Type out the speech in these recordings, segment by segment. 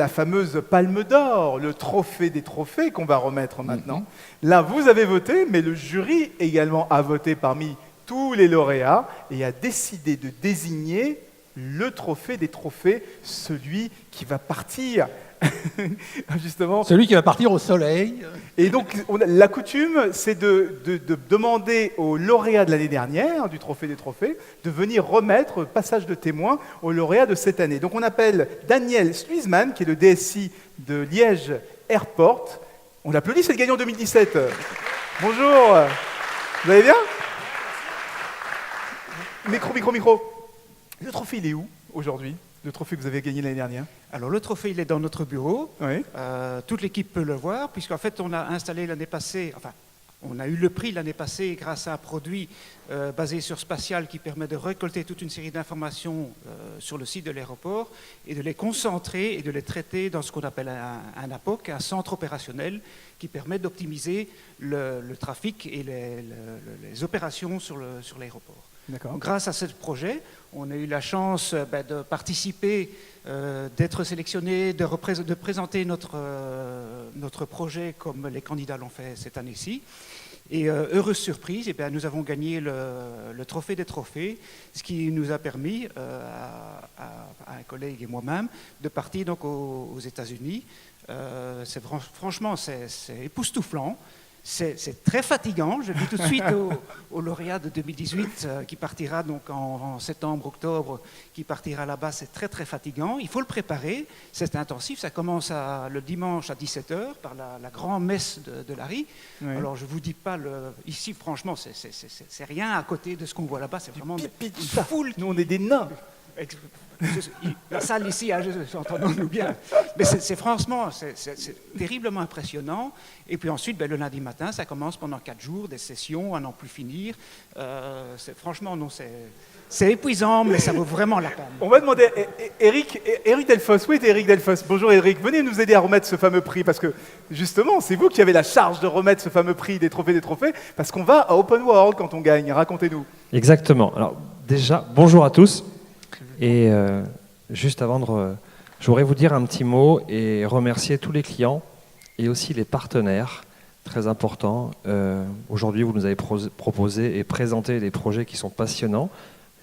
la fameuse Palme d'Or, le trophée des trophées qu'on va remettre maintenant. Là, vous avez voté, mais le jury également a voté parmi tous les lauréats et a décidé de désigner le trophée des trophées, celui qui va partir, justement. Celui qui va partir au soleil. Et donc, la coutume, c'est de demander aux lauréats de l'année dernière, du trophée des trophées, de venir remettre passage de témoin aux lauréats de cette année. Donc, on appelle Daniel Sluisman, qui est le DSI de Liège Airport. On l'applaudit, c'est le gagnant 2017. Bonjour. Vous allez bien? Micro. Le trophée, il est où aujourd'hui? Le trophée que vous avez gagné l'année dernière? Alors le trophée, il est dans notre bureau. Oui. Toute l'équipe peut le voir, puisqu'en fait, on a installé l'année passée, enfin, on a eu le prix l'année passée grâce à un produit basé sur Spatial qui permet de récolter toute une série d'informations sur le site de l'aéroport et de les concentrer et de les traiter dans ce qu'on appelle un APOC, un centre opérationnel qui permet d'optimiser le trafic et les opérations sur l'aéroport. D'accord. Grâce à ce projet, on a eu la chance de participer, d'être sélectionné, de présenter notre projet comme les candidats l'ont fait cette année-ci. Et heureuse surprise, nous avons gagné le trophée des trophées, ce qui nous a permis, à un collègue et moi-même, de partir donc aux États-Unis. Franchement, c'est époustouflant. C'est très fatigant. Je dis tout de suite au lauréat de 2018 qui partira donc en septembre, octobre, qui partira là-bas. C'est très très fatigant. Il faut le préparer. C'est intensif. Ça commence le dimanche à 17h par la grande messe de Larry. Oui. Alors je vous dis pas ici franchement c'est rien à côté de ce qu'on voit là-bas. C'est vraiment une foule. Nous on est des nains. La salle ici, entendons-nous bien. Mais franchement, c'est terriblement impressionnant. Et puis ensuite, le lundi matin, ça commence pendant 4 jours, des sessions à n'en plus finir. Franchement, non, c'est épuisant, mais ça vaut vraiment la peine. On va demander à Eric Delfosse. Où est Eric Delfosse? Bonjour Eric, venez nous aider à remettre ce fameux prix, parce que justement, c'est vous qui avez la charge de remettre ce fameux prix des trophées, parce qu'on va à Open World quand on gagne. Racontez-nous. Exactement. Alors déjà, bonjour à tous. Et juste avant je voudrais vous dire un petit mot et remercier tous les clients et aussi les partenaires, très importants. Aujourd'hui, vous nous avez proposé et présenté des projets qui sont passionnants.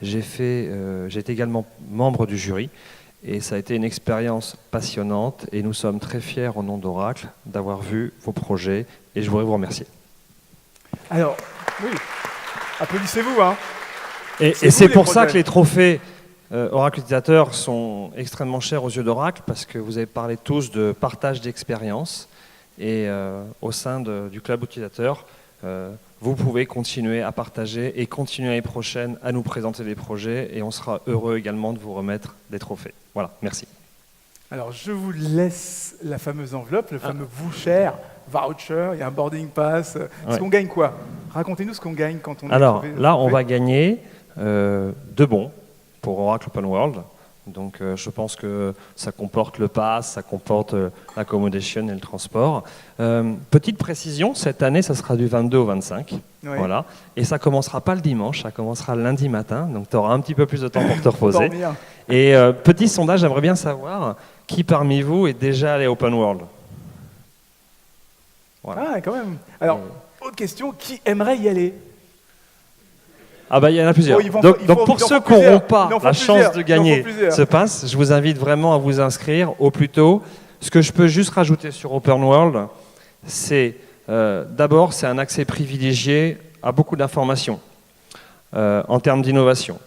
J'ai été également membre du jury et ça a été une expérience passionnante et nous sommes très fiers au nom d'Oracle d'avoir vu vos projets et je voudrais vous remercier. Alors, oui, applaudissez-vous. Hein. Et c'est pour ça que les trophées Oracle Utilisateur sont extrêmement chers aux yeux d'Oracle parce que vous avez parlé tous de partage d'expérience et au sein du club utilisateur, vous pouvez continuer à partager et continuer l'année prochaine à nous présenter des projets et on sera heureux également de vous remettre des trophées. Voilà, merci. Alors je vous laisse la fameuse enveloppe, le fameux voucher, voucher, il y a un boarding pass. Ce qu'on gagne quoi? Racontez-nous ce qu'on gagne quand on... Alors là, on va gagner 2 bons pour Oracle Open World. Donc je pense que ça comporte le pass, ça comporte l'accommodation et le transport. Petite précision, cette année, ça sera du 22 au 25. Oui. Voilà. Et ça commencera pas le dimanche, ça commencera le lundi matin. Donc tu auras un petit peu plus de temps pour te reposer. Et petit sondage, j'aimerais bien savoir qui parmi vous est déjà allé Open World. Voilà. Ah, quand même. Alors, autre question, qui aimerait y aller? Ah bah il y en a plusieurs. Donc pour ceux qui n'auront pas la chance de gagner ce pass, je vous invite vraiment à vous inscrire au plus tôt. Ce que je peux juste rajouter sur Open World, c'est d'abord c'est un accès privilégié à beaucoup d'informations en termes d'innovation.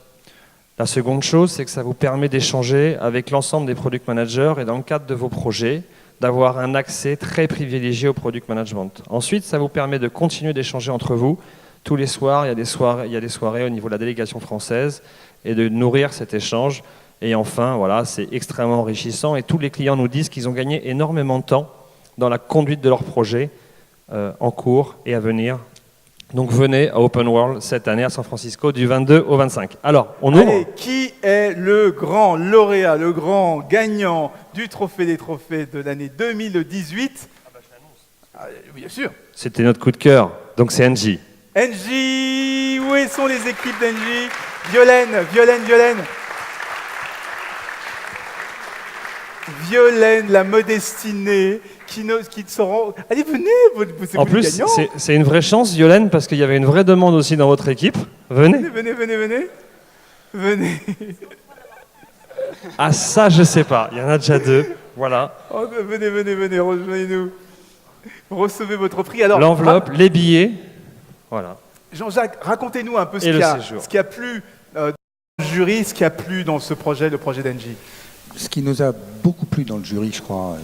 La seconde chose, c'est que ça vous permet d'échanger avec l'ensemble des product managers et dans le cadre de vos projets, d'avoir un accès très privilégié au product management. Ensuite, ça vous permet de continuer d'échanger entre vous. Tous les soirs, il y a des soirées au niveau de la délégation française et de nourrir cet échange. Et enfin, voilà, c'est extrêmement enrichissant et tous les clients nous disent qu'ils ont gagné énormément de temps dans la conduite de leurs projets en cours et à venir. Donc venez à Open World cette année à San Francisco du 22 au 25. Alors, on ouvre. Allez, qui est le grand lauréat, le grand gagnant du trophée des trophées de l'année 2018? Ah bah je l'annonce. Bien sûr. C'était notre coup de cœur, donc c'est Engie. Engie, où sont les équipes d'Engie? Violaine. Violaine, la modestinée, qui seront... Allez, venez, c'est En plus, c'est une vraie chance, Violaine, parce qu'il y avait une vraie demande aussi dans votre équipe. Venez. Venez. Ah, ça, je sais pas. Il y en a déjà 2. Voilà. Oh, venez, rejoignez-nous. Recevez votre prix. Alors, l'enveloppe, les billets. Voilà. Jean-Jacques, racontez-nous un peu ce qui a plu dans le jury, ce qui a plu dans ce projet, le projet d'Engie. Ce qui nous a beaucoup plu dans le jury, je crois,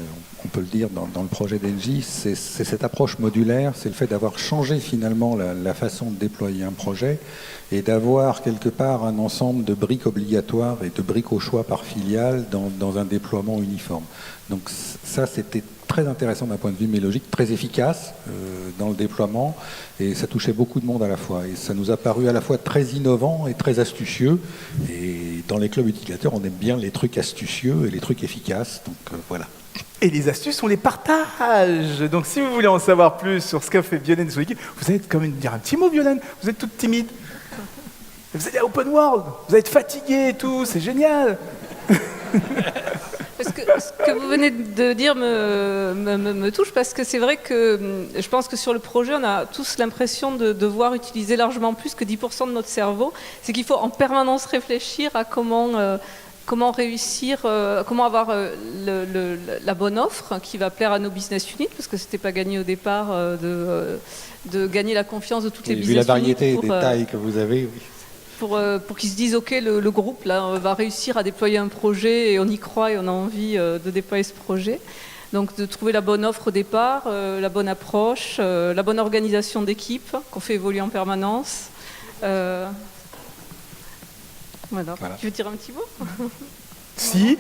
on peut le dire, dans le projet d'Engie, c'est cette approche modulaire, c'est le fait d'avoir changé finalement la façon de déployer un projet et d'avoir quelque part un ensemble de briques obligatoires et de briques au choix par filiale dans un déploiement uniforme. Donc ça, c'était très intéressant d'un point de vue mélogique, très efficace dans le déploiement, et ça touchait beaucoup de monde à la fois. Et ça nous a paru à la fois très innovant et très astucieux. Et dans les clubs utilisateurs, on aime bien les trucs astucieux et les trucs efficaces. Donc voilà. Et les astuces, on les partage. Donc si vous voulez en savoir plus sur ce qu'a fait Violaine et son équipe, vous allez quand même dire un petit mot, Violaine. Vous êtes toute timide. Vous allez à Open World, vous allez être fatigué et tout, c'est génial. Parce que ce que vous venez de dire me touche, parce que c'est vrai que je pense que sur le projet, on a tous l'impression de devoir utiliser largement plus que 10% de notre cerveau. C'est qu'il faut en permanence réfléchir à comment réussir, comment avoir la bonne offre qui va plaire à nos business units, parce que c'était pas gagné au départ de gagner la confiance de toutes les business units. Vu la variété des tailles que vous avez, oui. Pour qu'ils se disent, OK, le groupe là, va réussir à déployer un projet et on y croit et on a envie de déployer ce projet. Donc de trouver la bonne offre au départ, la bonne approche, la bonne organisation d'équipe qu'on fait évoluer en permanence. Voilà. Tu veux dire un petit mot? Si.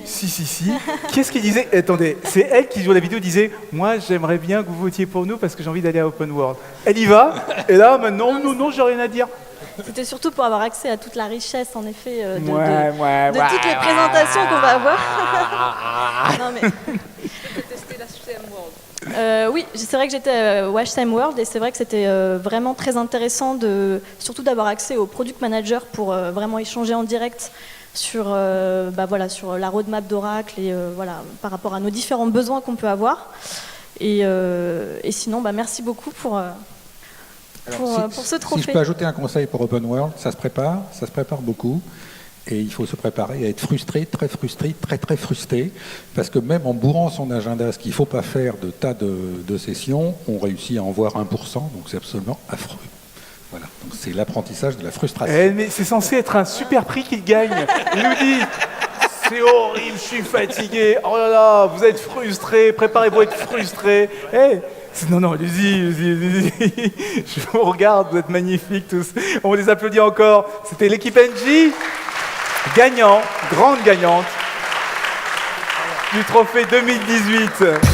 Qu'est-ce qu'il disait? Attendez, c'est elle qui jouait la vidéo, disait « Moi, j'aimerais bien que vous votiez pour nous parce que j'ai envie d'aller à Open World. » Elle y va, et là, maintenant, non, j'ai rien à dire. C'était surtout pour avoir accès à toute la richesse, en effet, de toutes les présentations qu'on va avoir. Non, mais... Tu peux tester la HCM World. Oui, c'est vrai que j'étais au HCM World et c'est vrai que c'était vraiment très intéressant, surtout d'avoir accès au product manager pour vraiment échanger en direct sur la roadmap d'Oracle et par rapport à nos différents besoins qu'on peut avoir. Et sinon, merci beaucoup pour ce trophée. Si je peux ajouter un conseil pour Open World, ça se prépare beaucoup. Et il faut se préparer à être frustré, très frustré, parce que même en bourrant son agenda, ce qu'il ne faut pas faire de tas de sessions, on réussit à en voir 1%, donc c'est absolument affreux. Voilà, donc c'est l'apprentissage de la frustration. Mais c'est censé être un super prix qu'il gagne. Il nous dit, c'est horrible, je suis fatigué, oh là là, vous êtes frustré, préparez-vous à être frustré. Non, allez-y. Je vous regarde, vous êtes magnifiques tous. On les applaudit encore. C'était l'équipe Engie, grande gagnante du trophée 2018.